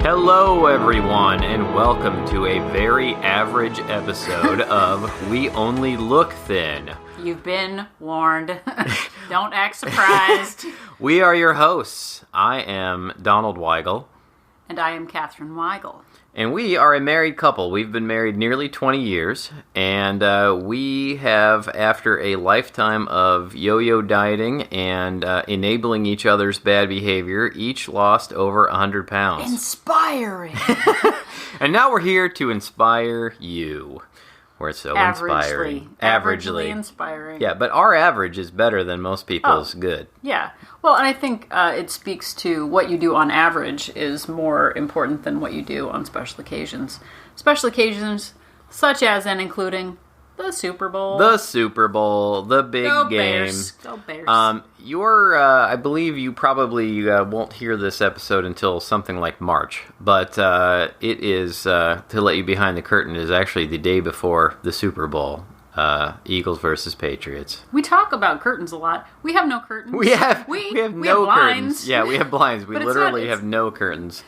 Hello, everyone, and welcome to a very average episode of We Only Look Thin. You've been warned. Don't act surprised. We are your hosts. I am Donald Weigel. And I am Catherine Weigel. And we are a married couple. We've been married nearly 20 years, and we have, after a lifetime of yo-yo dieting and enabling each other's bad behavior, each lost over 100 pounds. Inspiring! And now we're here to inspire you. We're so inspiring. Averagely inspiring. Yeah, but our average is better than most people's good. Yeah. Well, and I think it speaks to what you do on average is more important than what you do on special occasions. Special occasions such as and including the Super Bowl. The Super Bowl, the big Go game. Bears. Go Bears. I believe you probably won't hear this episode until something like March, but it is, to let you behind the curtain, is actually the day before the Super Bowl. Eagles versus Patriots. We talk about curtains a lot. We have no curtains. We have no blinds. curtains. Yeah, we have blinds. We literally have no curtains.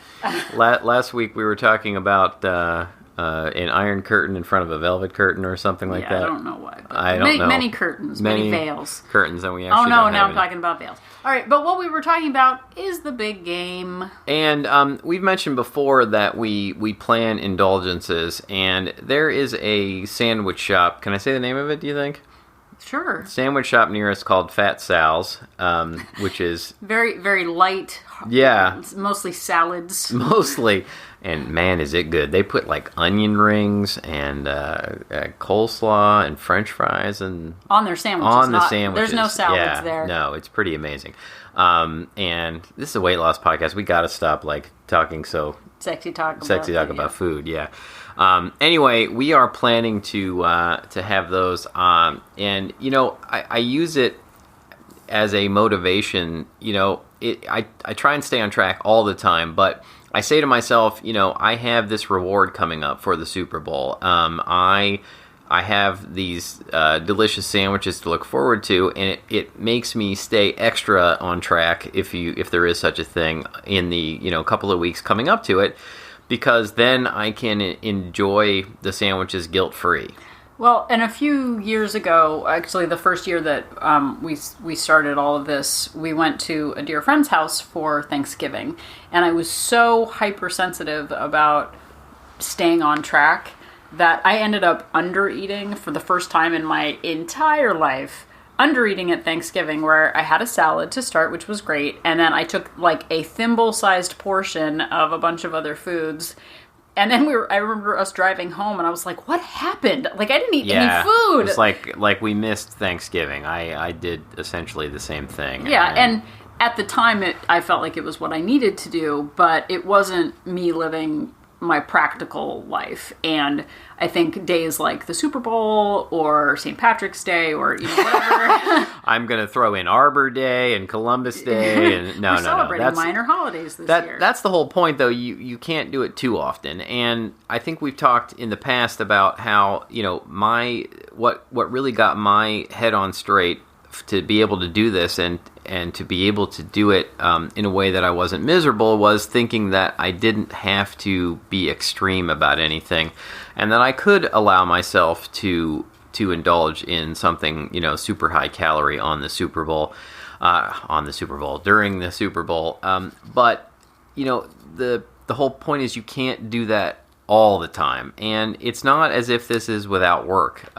Last week we were talking about an iron curtain in front of a velvet curtain or something like that. I don't know why. I don't know. Many curtains, many veils. Curtains, and we actually now I'm talking about veils. All right, but what we were talking about is the big game. And we've mentioned before that we plan indulgences, and there is a sandwich shop. Can I say the name of it, do you think? Sure. Sandwich shop near us called Fat Sal's, which is... very, very light. Yeah. It's mostly salads. Mostly. And man, is it good. They put like onion rings and coleslaw and french fries and... On their sandwiches. Sandwiches. There's no salads there. No, it's pretty amazing. And this is a weight loss podcast. We got to stop like talking so... Sexy talk about food, yeah. Anyway, we are planning to have those, and you know, I use it as a motivation. You know, I try and stay on track all the time, but I say to myself, you know, I have this reward coming up for the Super Bowl. I have these delicious sandwiches to look forward to, and it makes me stay extra on track, if there is such a thing, in the couple of weeks coming up to it, because then I can enjoy the sandwiches guilt-free. Well, and a few years ago, actually the first year that we started all of this, we went to a dear friend's house for Thanksgiving, and I was so hypersensitive about staying on track that I ended up under-eating for the first time in my entire life. Under-eating at Thanksgiving, where I had a salad to start, which was great, and then I took like a thimble-sized portion of a bunch of other foods. And then I remember us driving home, and I was like, what happened? Like, I didn't eat any food. It's like we missed Thanksgiving. I did essentially the same thing. Yeah, and at the time, I felt like it was what I needed to do, but it wasn't me living my practical life. And I think days like the Super Bowl or St. Patrick's Day or whatever. I'm going to throw in Arbor Day and Columbus Day. And We're celebrating minor holidays this year. That's the whole point, though. You can't do it too often. And I think we've talked in the past about how, what really got my head on straight to be able to do this and to be able to do it in a way that I wasn't miserable was thinking that I didn't have to be extreme about anything, and that I could allow myself to indulge in something super high calorie on the Super Bowl, during the Super Bowl. But the whole point is you can't do that all the time, and it's not as if this is without work.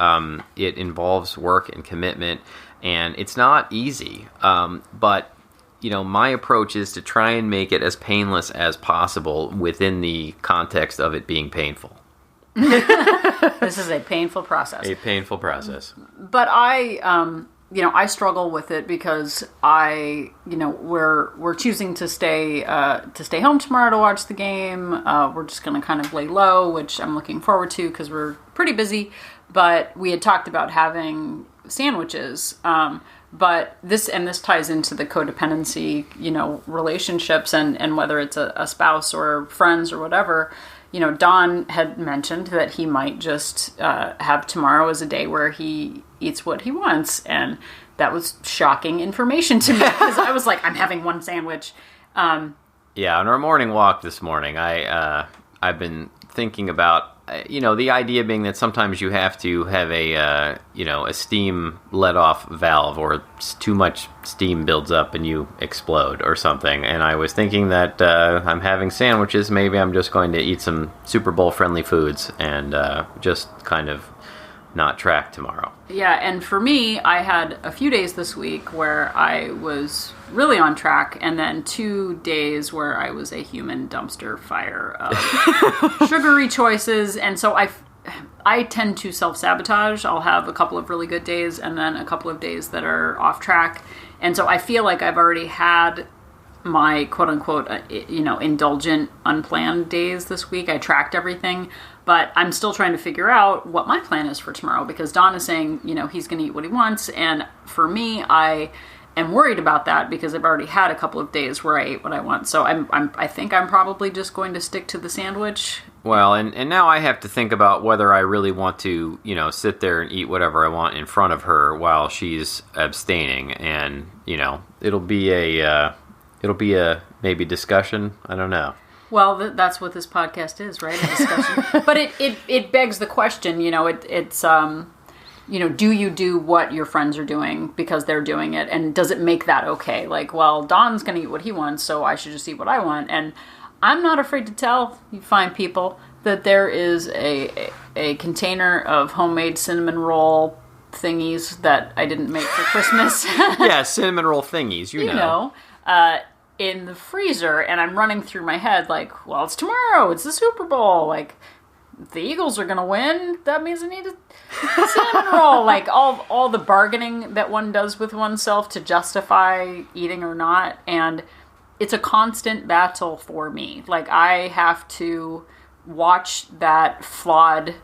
It involves work and commitment. And it's not easy, but, my approach is to try and make it as painless as possible within the context of it being painful. This is a painful process. A painful process. But I struggle with it because we're choosing to stay home tomorrow to watch the game. We're just going to kind of lay low, which I'm looking forward to because we're pretty busy. But we had talked about having sandwiches, but this ties into the codependency, relationships and whether it's a spouse or friends or whatever. Don had mentioned that he might just have tomorrow as a day where he eats what he wants, and that was shocking information to me because I was like, I'm having one sandwich. Yeah, on our morning walk this morning, I've been thinking about the idea being that sometimes you have to have a steam let off valve, or too much steam builds up and you explode or something. And I was thinking that I'm having sandwiches. Maybe I'm just going to eat some Super Bowl friendly foods and just kind of not track tomorrow. Yeah, and for me, I had a few days this week where I was really on track, and then 2 days where I was a human dumpster fire of sugary choices, and so I tend to self-sabotage. I'll have a couple of really good days, and then a couple of days that are off track, and so I feel like I've already had my quote-unquote, indulgent, unplanned days this week. I tracked everything, but I'm still trying to figure out what my plan is for tomorrow, because Don is saying, he's going to eat what he wants, and for me, I am worried about that because I've already had a couple of days where I ate what I want. So I think I'm probably just going to stick to the sandwich. Well, and now I have to think about whether I really want to, sit there and eat whatever I want in front of her while she's abstaining, and it'll be a maybe discussion. I don't know. Well, that's what this podcast is, right? A discussion. But it begs the question, it's do you do what your friends are doing because they're doing it? And does it make that okay? Like, well, Don's going to eat what he wants, so I should just eat what I want. And I'm not afraid to tell you fine people that there is a container of homemade cinnamon roll thingies that I didn't make for Christmas. Yeah, cinnamon roll thingies, you know. In the freezer, and I'm running through my head like, well, it's tomorrow, it's the Super Bowl, like, the Eagles are gonna win, that means I need a cinnamon roll. Like, all the bargaining that one does with oneself to justify eating or not, and it's a constant battle for me. Like, I have to watch that flawed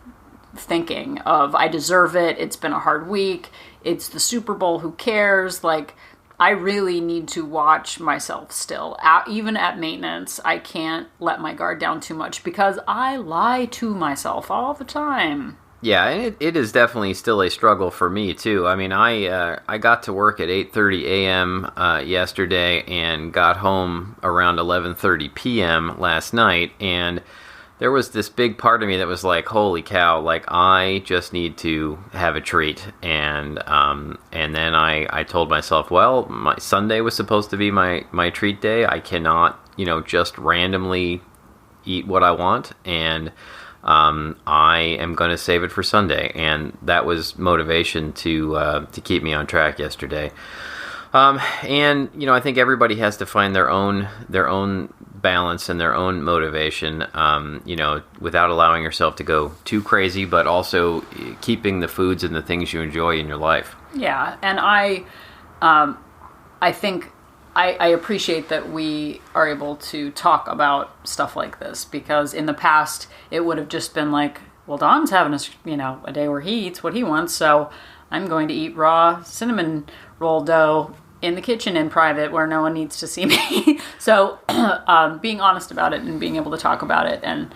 thinking of, I deserve it, it's been a hard week, it's the Super Bowl, who cares, like, I really need to watch myself still. Even at maintenance, I can't let my guard down too much because I lie to myself all the time. Yeah, and it is definitely still a struggle for me, too. I mean, I got to work at 8:30 a.m. Yesterday and got home around 11:30 p.m. last night, and there was this big part of me that was like, holy cow, like, I just need to have a treat. And then I told myself, well, my Sunday was supposed to be my treat day. I cannot, just randomly eat what I want. And I am going to save it for Sunday. And that was motivation to keep me on track yesterday. And I think everybody has to find their own balance and their own motivation, without allowing yourself to go too crazy, but also keeping the foods and the things you enjoy in your life. Yeah, and I think I appreciate that we are able to talk about stuff like this, because in the past it would have just been like, well, Don's having a day where he eats what he wants, so I'm going to eat raw cinnamon roll dough in the kitchen in private where no one needs to see me. So being honest about it and being able to talk about it, and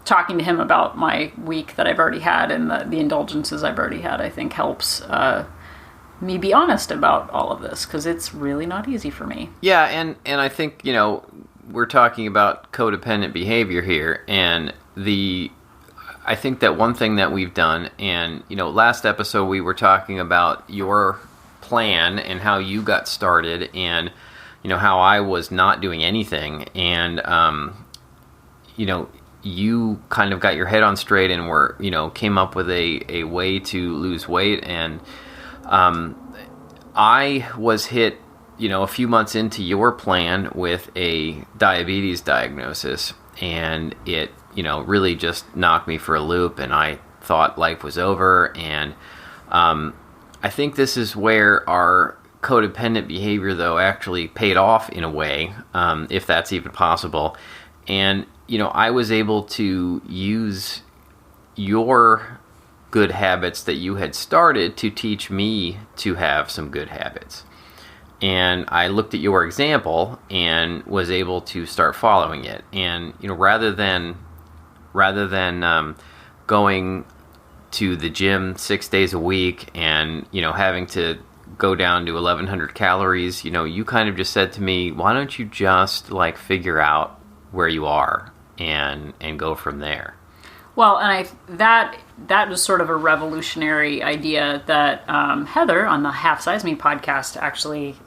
talking to him about my week that I've already had and the indulgences I've already had, I think helps me be honest about all of this, because it's really not easy for me. Yeah, and I think, we're talking about codependent behavior here, and I think that one thing that we've done, and, last episode we were talking about your plan and how you got started, and how I was not doing anything, and you kind of got your head on straight and were came up with a way to lose weight, and I was hit a few months into your plan with a diabetes diagnosis, and it really just knocked me for a loop, and I thought life was over. And I think this is where our codependent behavior, though, actually paid off in a way, if that's even possible. And, I was able to use your good habits that you had started to teach me to have some good habits. And I looked at your example and was able to start following it. And, rather than going to the gym 6 days a week and having to go down to 1,100 calories, you kind of just said to me, why don't you just like figure out where you are and go from there? Well, and that was sort of a revolutionary idea that Heather on the Half Size Me podcast actually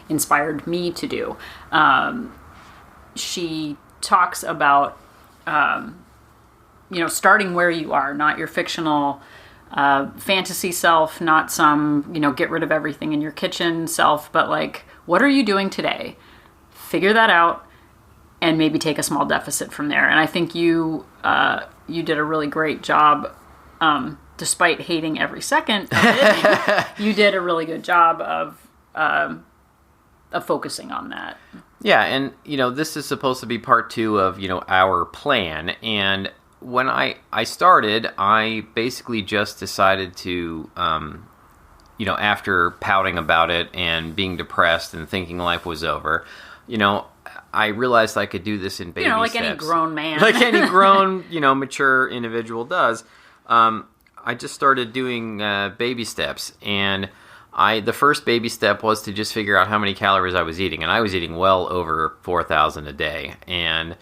inspired me to do. She talks about starting where you are, not your fictional fantasy self, not some get rid of everything in your kitchen self, but like, what are you doing today? Figure that out, and maybe take a small deficit from there. And I think you did a really great job, despite hating every second of it. You did a really good job of focusing on that. Yeah, and this is supposed to be part 2 of our plan. And when I started, I basically just decided to, after pouting about it and being depressed and thinking life was over, I realized I could do this in baby like steps. Any grown man. Like any grown, mature individual does. I just started doing baby steps, and the first baby step was to just figure out how many calories I was eating, and I was eating well over 4,000 a day. And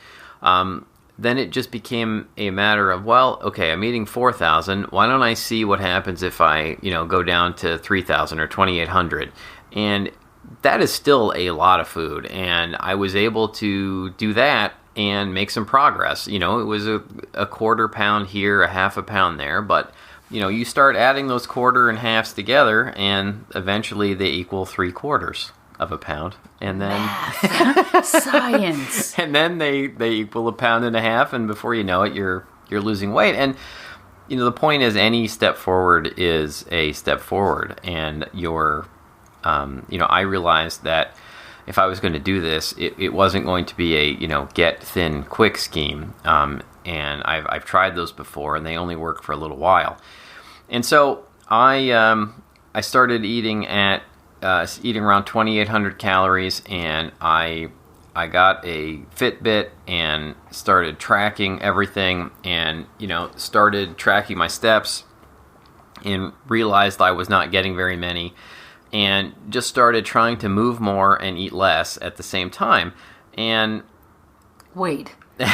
then it just became a matter of, well, okay, I'm eating 4,000. Why don't I see what happens if I, go down to 3,000 or 2,800? And that is still a lot of food, and I was able to do that and make some progress. It was a quarter pound here, a half a pound there, but you start adding those quarter and halves together, and eventually they equal 3/4 of a pound, and then science, and then they equal a pound and a half, and before you know it, you're losing weight. And the point is, any step forward is a step forward, and I realized that if I was going to do this, it wasn't going to be a get thin quick scheme, and I've tried those before, and they only work for a little while. And so I started eating around 2,800 calories, and I got a Fitbit and started tracking everything, and started tracking my steps, and realized I was not getting very many, and just started trying to move more and eat less at the same time. And wait a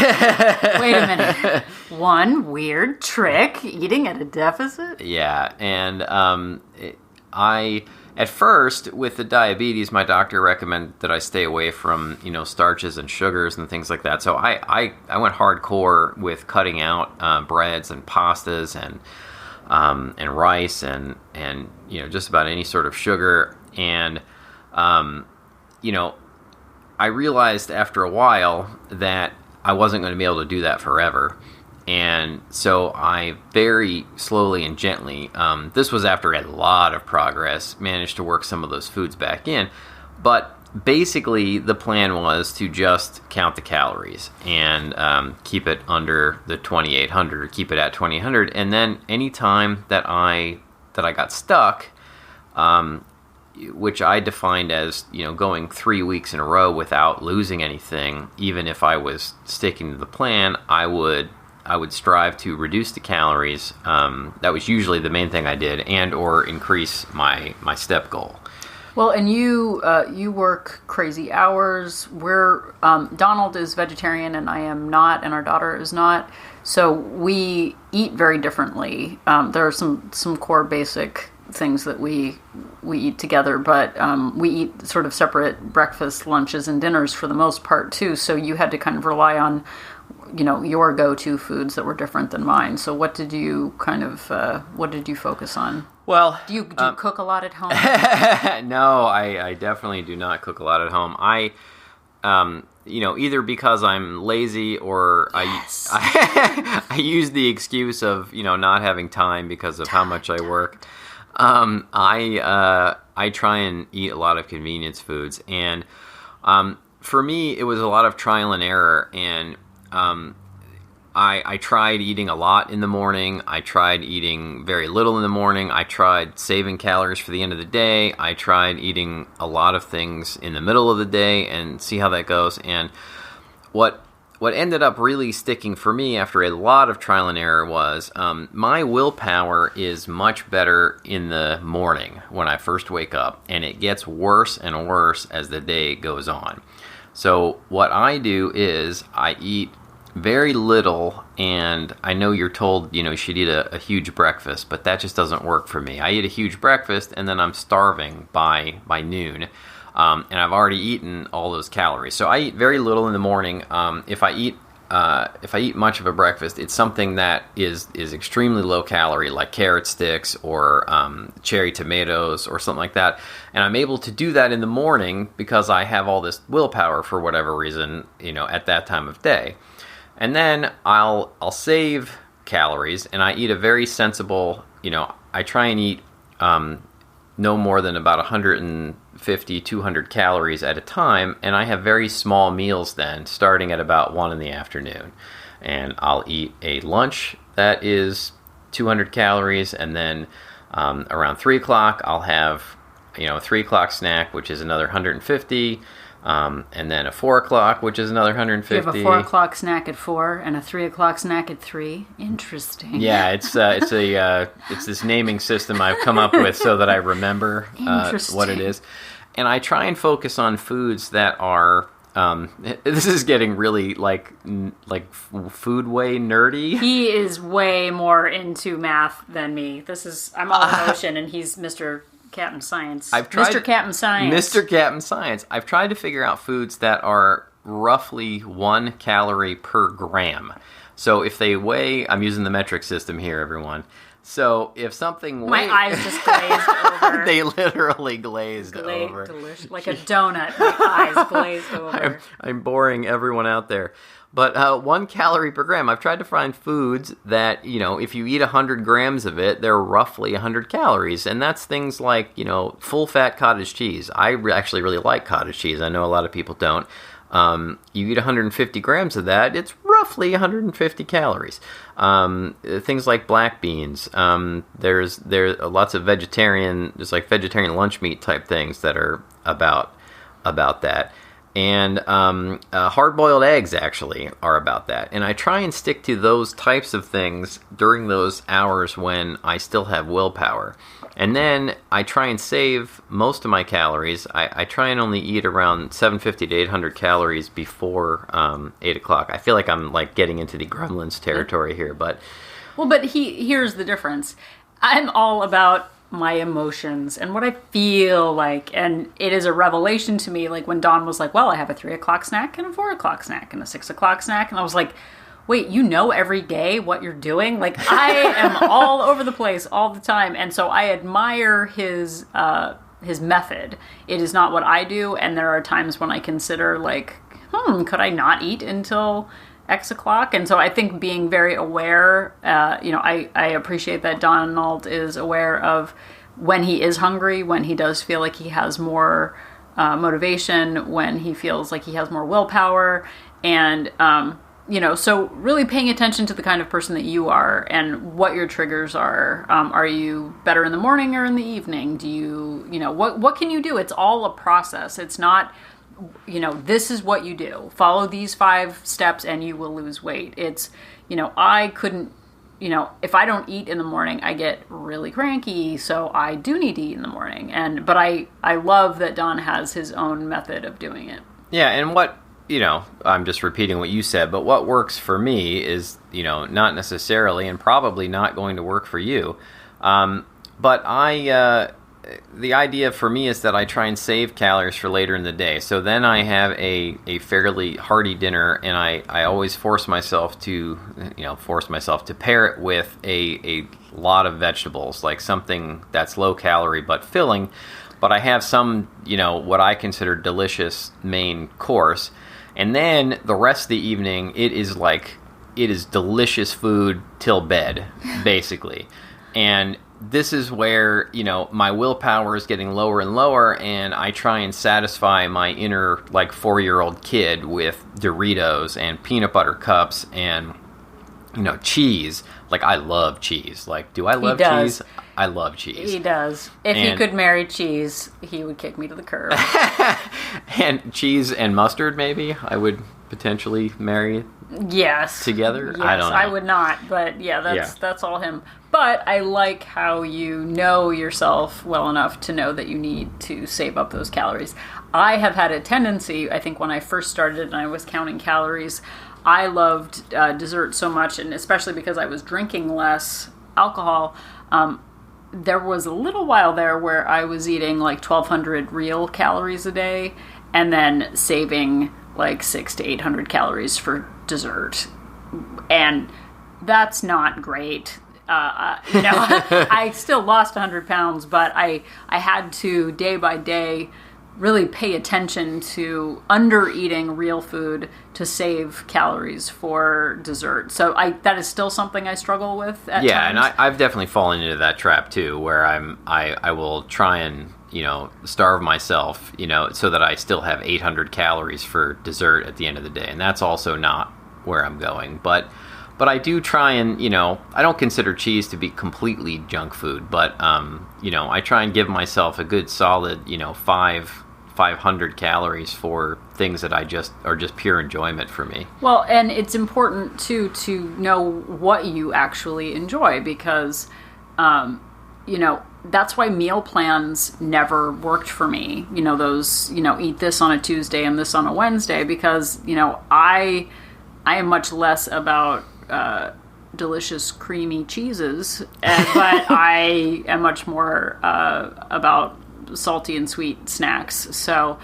minute. One weird trick, eating at a deficit? Yeah, and at first, with the diabetes, my doctor recommended that I stay away from, starches and sugars and things like that. So I went hardcore with cutting out breads and pastas and rice and just about any sort of sugar. And I realized after a while that I wasn't going to be able to do that forever. And so I very slowly and gently, this was after a lot of progress, managed to work some of those foods back in. But basically, the plan was to just count the calories and keep it under the 2,800, or keep it at 2,800. And then any time that I got stuck, which I defined as going 3 weeks in a row without losing anything, even if I was sticking to the plan, I would strive to reduce the calories. That was usually the main thing I did, and or increase my step goal. Well, and you work crazy hours. Donald is vegetarian and I am not, and our daughter is not. So we eat very differently. There are some core basic things that we eat together, but we eat sort of separate breakfasts, lunches, and dinners for the most part too. So you had to kind of rely on your go-to foods that were different than mine. So what did you focus on? Well, do you cook a lot at home? No, I definitely do not cook a lot at home. I either because I'm lazy or yes. I use the excuse of not having time because of how much I work. I try and eat a lot of convenience foods, and for me it was a lot of trial and error. And I tried eating a lot in the morning. I tried eating very little in the morning. I tried saving calories for the end of the day. I tried eating a lot of things in the middle of the day and see how that goes. And what what ended up really sticking for me after a lot of trial and error was my willpower is much better in the morning when I first wake up, and it gets worse and worse as the day goes on. So what I do is I eat very little, and I know you're told, you should eat a huge breakfast, but that just doesn't work for me. I eat a huge breakfast, and then I'm starving by noon. And I've already eaten all those calories. So I eat very little in the morning. If I eat much of a breakfast, it's something that is extremely low calorie, like carrot sticks or cherry tomatoes or something like that. And I'm able to do that in the morning because I have all this willpower for whatever reason, at that time of day. And then I'll save calories, and I eat a very sensible. I try and eat no more than about 150, 200 calories at a time, and I have very small meals then, starting at about 1 in the afternoon. And I'll eat a lunch that is 200 calories, and then around 3 o'clock, I'll have, a 3 o'clock snack, which is another 150, and then a 4 o'clock, which is another 150. You have a 4 o'clock snack at 4 and a 3 o'clock snack at 3. Interesting. Yeah, it's this naming system I've come up with so that I remember what it is, and I try and focus on foods that are. This is getting really like food way nerdy. He is way more into math than me. I'm all emotion, and he's Mr. Captain Science. Mr. Captain Science. Mr. Captain Science. I've tried to figure out foods that are roughly 1 calorie per gram. So if they weigh, I'm using the metric system here, everyone. So if something weighs... My eyes just glazed over. They literally glazed over. Delicious. Like a donut, my eyes glazed over. I'm boring everyone out there. But 1 calorie per gram, I've tried to find foods that, if you eat 100 grams of it, they're roughly 100 calories. And that's things like, full-fat cottage cheese. I actually really like cottage cheese. I know a lot of people don't. You eat 150 grams of that, it's roughly 150 calories. Things like black beans. There's lots of vegetarian lunch meat type things that are about that. And hard-boiled eggs, actually, are about that. And I try and stick to those types of things during those hours when I still have willpower. And then I try and save most of my calories. I try and only eat around 750 to 800 calories before 8 o'clock. I feel like I'm getting into the Gremlins territory here. But here's the difference. I'm all about my emotions and what I feel like, and it is a revelation to me, like when Dawn was like, well, I have a 3 o'clock snack and a 4 o'clock snack and a 6 o'clock snack, and I was like, wait, every day what you're doing? Like, I am all over the place all the time, and so I admire his method. It is not what I do, and there are times when I consider, could I not eat until X o'clock? And so I think being very aware, I appreciate that Donald is aware of when he is hungry, when he does feel like he has more motivation, when he feels like he has more willpower, and so really paying attention to the kind of person that you are and what your triggers are. Are you better in the morning or in the evening? Do you, what can you do? It's all a process. It's not, this is what you do. Follow these 5 steps and you will lose weight. It's, I couldn't, if I don't eat in the morning, I get really cranky. So I do need to eat in the morning. But I love that Don has his own method of doing it. Yeah. And what, I'm just repeating what you said, but what works for me is, not necessarily and probably not going to work for you. But the idea for me is that I try and save calories for later in the day. So then I have a fairly hearty dinner, and I always force myself to pair it with a lot of vegetables, like something that's low calorie but filling. But I have some, what I consider delicious main course. And then the rest of the evening, it is delicious food till bed, basically. And this is where, my willpower is getting lower and lower, and I try and satisfy my inner, 4-year-old kid with Doritos and peanut butter cups and, cheese. I love cheese. Do I love cheese? I love cheese. He does. If he could marry cheese, he would kick me to the curb. And cheese and mustard, maybe? I would potentially marry Yes. together? Yes, I don't know. I would not, but yeah, that's all him. But I like how you know yourself well enough to know that you need to save up those calories. I have had a tendency, I think when I first started and I was counting calories, I loved dessert so much, and especially because I was drinking less alcohol, there was a little while there where I was eating like 1,200 real calories a day and then saving like 600 to 800 calories for dessert. And that's not great. I still lost 100 pounds, but I had to, day by day, really pay attention to under-eating real food to save calories for dessert. So that is still something I struggle with at times. And I've definitely fallen into that trap too, where I will try and starve myself, so that I still have 800 calories for dessert at the end of the day, and that's also not where I'm going. But I do try and, I don't consider cheese to be completely junk food, but I try and give myself a good solid, 500 calories for things that are just pure enjoyment for me. Well, and it's important too to know what you actually enjoy, because that's why meal plans never worked for me. Those eat this on a Tuesday and this on a Wednesday, because I am much less about delicious creamy cheeses, but I am much more about salty and sweet snacks. So,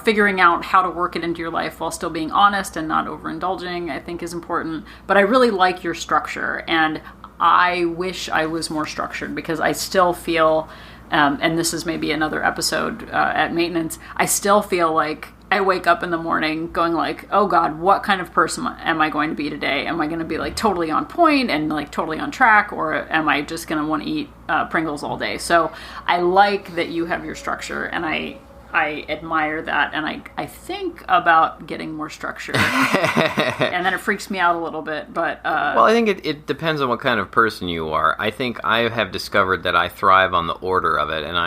figuring out how to work it into your life while still being honest and not overindulging, I think is important. But I really like your structure, and I wish I was more structured, because I still feel, and this is maybe another episode at maintenance, I still feel like I wake up in the morning going like, oh God, what kind of person am I going to be today? Am I going to be like totally on point and like totally on track, or am I just going to want to eat Pringles all day? So I like that you have your structure, and I admire that, and I think about getting more structure. And then it freaks me out a little bit, but... Well, I think it depends on what kind of person you are. I think I have discovered that I thrive on the order of it, and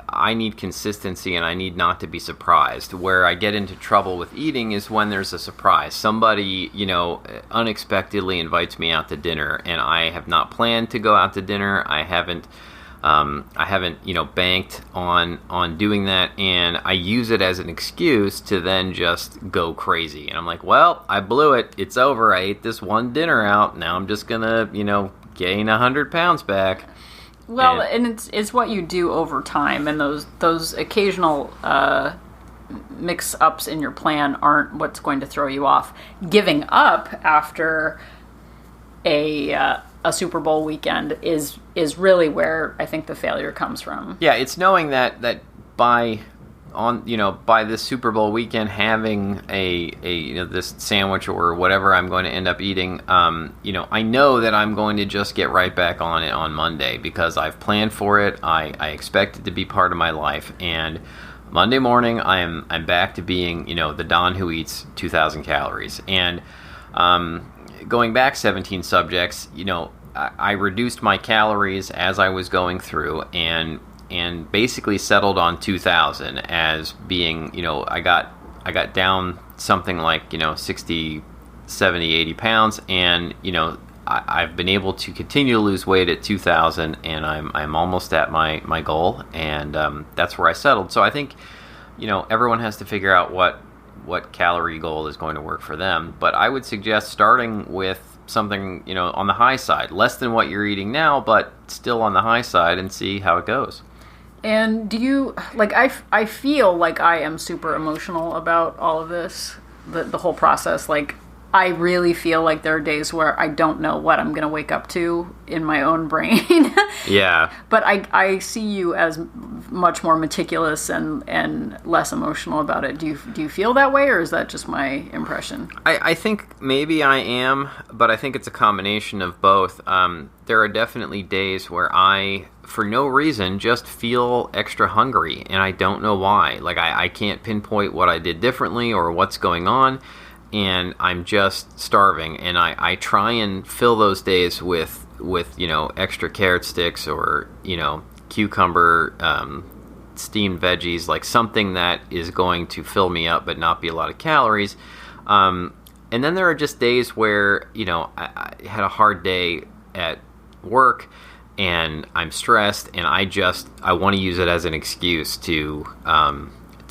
I need consistency, and I need not to be surprised. Where I get into trouble with eating is when there's a surprise. Somebody, unexpectedly invites me out to dinner, and I have not planned to go out to dinner. I haven't banked on doing that, and I use it as an excuse to then just go crazy. And I'm like, well, I blew it. It's over. I ate this one dinner out. Now I'm just gonna, gain 100 pounds back. Well, and it's what you do over time, and those occasional mix-ups in your plan aren't what's going to throw you off. Giving up after a Super Bowl weekend is really where I think the failure comes from. Yeah, it's knowing that by this Super Bowl weekend, having a this sandwich or whatever I'm going to end up eating, I know that I'm going to just get right back on it on Monday, because I've planned for it. I expect it to be part of my life, and Monday morning I'm back to being the Don who eats 2,000 calories. And going back 17 subjects, I reduced my calories as I was going through, and basically settled on 2,000 as being, I got down something like, 60, 70, 80 pounds, and, I've been able to continue to lose weight at 2,000, and I'm almost at my goal, and that's where I settled. So I think, everyone has to figure out what calorie goal is going to work for them, but I would suggest starting with something, on the high side, less than what you're eating now, but still on the high side, and see how it goes. And do you, I feel like I am super emotional about all of this, the whole process. Like, I really feel like there are days where I don't know what I'm going to wake up to in my own brain. Yeah. But I see you as much more meticulous and less emotional about it. Do you feel that way, or is that just my impression? I think maybe I am, but I think it's a combination of both. There are definitely days where I, for no reason, just feel extra hungry, and I don't know why. Like, I can't pinpoint what I did differently or what's going on, and I'm just starving, and I try and fill those days with extra carrot sticks or cucumber steamed veggies, like something that is going to fill me up but not be a lot of calories. And then there are just days where, I had a hard day at work and I'm stressed, and I want to use it as an excuse to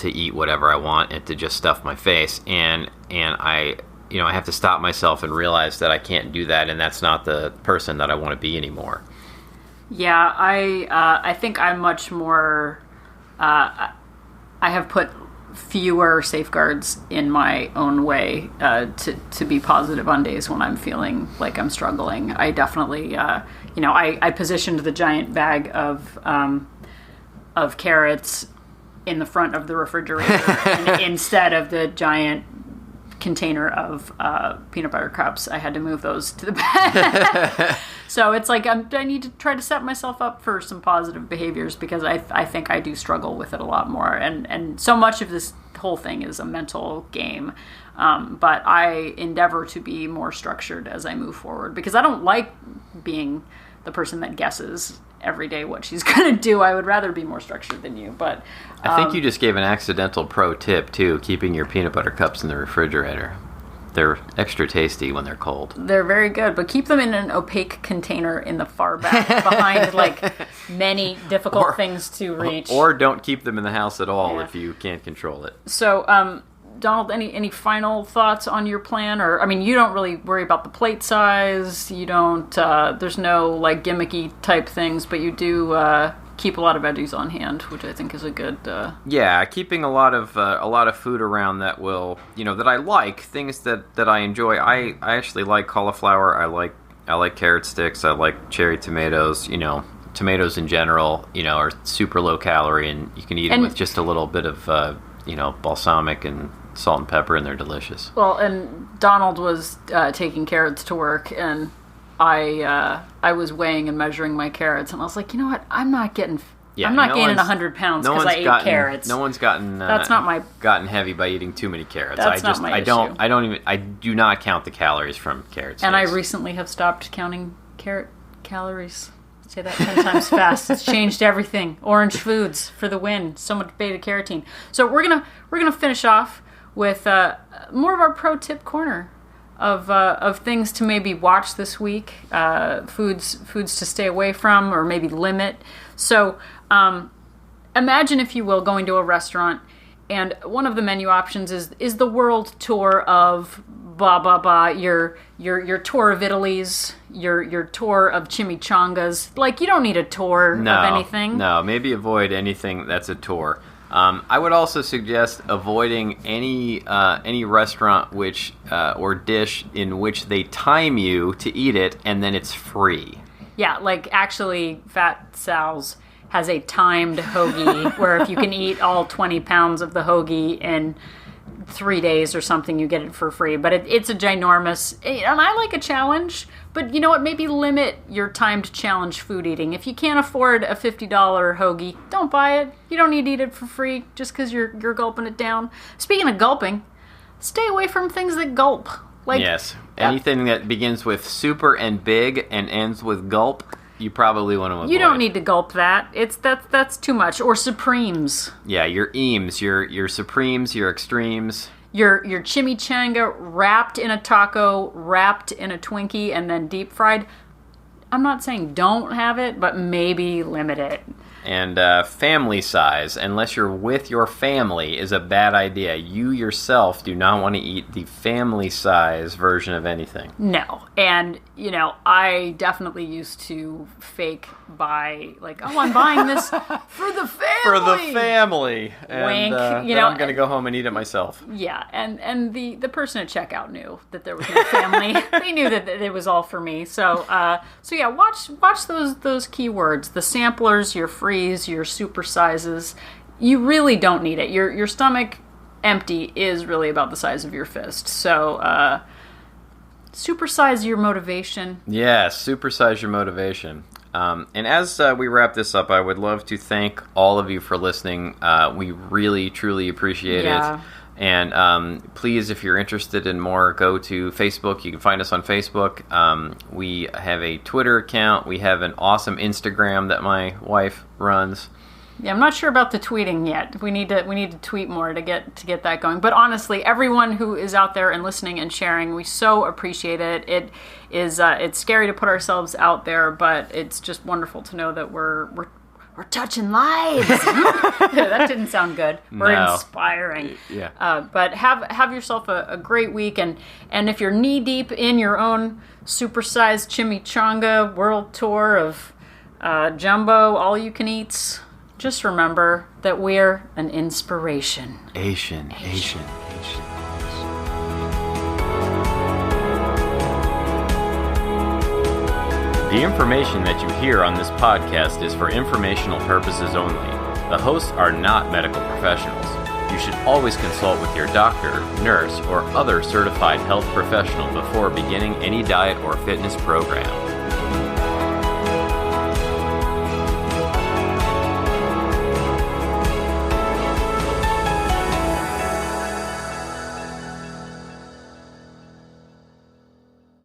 eat whatever I want and to just stuff my face. And I have to stop myself and realize that I can't do that, and that's not the person that I want to be anymore. Yeah, I think I'm much more. I have put fewer safeguards in my own way to be positive on days when I'm feeling like I'm struggling. I definitely, I positioned the giant bag of carrots in the front of the refrigerator instead of the giant container of peanut butter cups. I had to move those to the back. So it's like I need to try to set myself up for some positive behaviors, because I think I do struggle with it a lot more. And so much of this whole thing is a mental game. But I endeavor to be more structured as I move forward, because I don't like being the person that guesses every day what she's going to do. I would rather be more structured than you. But I think you just gave an accidental pro tip, too, keeping your peanut butter cups in the refrigerator. They're extra tasty when they're cold. They're very good, but keep them in an opaque container in the far back behind many difficult things to reach. Or don't keep them in the house at all if you can't control it. So, Donald, any final thoughts on your plan? Or, I mean, you don't really worry about the plate size. You don't, there's no gimmicky type things, but you do keep a lot of veggies on hand, which I think is a good. Yeah, keeping a lot of food around that will, that I like, things that I enjoy. I actually like cauliflower. I like carrot sticks. I like cherry tomatoes. Tomatoes in general, are super low calorie, and you can eat them with just a little bit of, balsamic and salt and pepper, and they're delicious. Well, and Donald was taking carrots to work, and I was weighing and measuring my carrots, and I was like, you know what? I'm not gaining 100 pounds because I ate carrots. No one's gotten gotten heavy by eating too many carrots. I do not count the calories from carrots. And I recently have stopped counting carrot calories. Say that 10 times fast. It's changed everything. Orange foods for the win. So much beta carotene. So we're gonna finish off with more of our pro tip corner of things to maybe watch this week, foods to stay away from or maybe limit. So imagine, if you will, going to a restaurant, and one of the menu options is the world tour of blah blah blah. Your tour of Italy's, your tour of chimichangas. Like, you don't need a tour of anything. No, maybe avoid anything that's a tour. I would also suggest avoiding any restaurant or dish in which they time you to eat it and then it's free. Yeah, actually, Fat Sal's has a timed hoagie where if you can eat all 20 pounds of the hoagie in 3 days or something, you get it for free. But it's a ginormous, and I like a challenge, but you know what, maybe limit your timed challenge food eating. If you can't afford a $50 hoagie, don't buy it. You don't need to eat it for free just because you're gulping it down. Speaking of gulping, stay away from things that gulp. Yes, anything that begins with super and big and ends with gulp, you probably want to avoid. You don't need to gulp that. That's too much. Or Supremes. Yeah, your Eames, your Supremes, your Extremes. Your chimichanga wrapped in a taco, wrapped in a Twinkie, and then deep fried. I'm not saying don't have it, but maybe limit it. And family size, unless you're with your family, is a bad idea. You yourself do not want to eat the family size version of anything. No. And, I definitely used to fake buy, I'm buying this for the family. For the family. And, wink. Then I'm going to go home and eat it myself. Yeah. And the person at checkout knew that there was no family. They knew that it was all for me. So yeah, watch those keywords. The samplers, your frees, your super sizes. You really don't need it. Your stomach empty is really about the size of your fist. So supersize your motivation. Yeah, supersize your motivation. And as we wrap this up, I would love to thank all of you for listening. We really, truly appreciate it. And please, if you're interested in more, go to Facebook. You can find us on Facebook. We have a Twitter account. We have an awesome Instagram that my wife runs. Yeah, I'm not sure about the tweeting yet. We need to tweet more to get that going. But honestly, everyone who is out there and listening and sharing, we so appreciate it. It is it's scary to put ourselves out there, but it's just wonderful to know that we're touching lives. That didn't sound good. We're inspiring. Yeah. But have yourself a great week, and if you're knee deep in your own supersized chimichanga world tour of jumbo all you can eats, just remember that we're an inspiration. Asian. The information that you hear on this podcast is for informational purposes only. The hosts are not medical professionals. You should always consult with your doctor, nurse, or other certified health professional before beginning any diet or fitness program.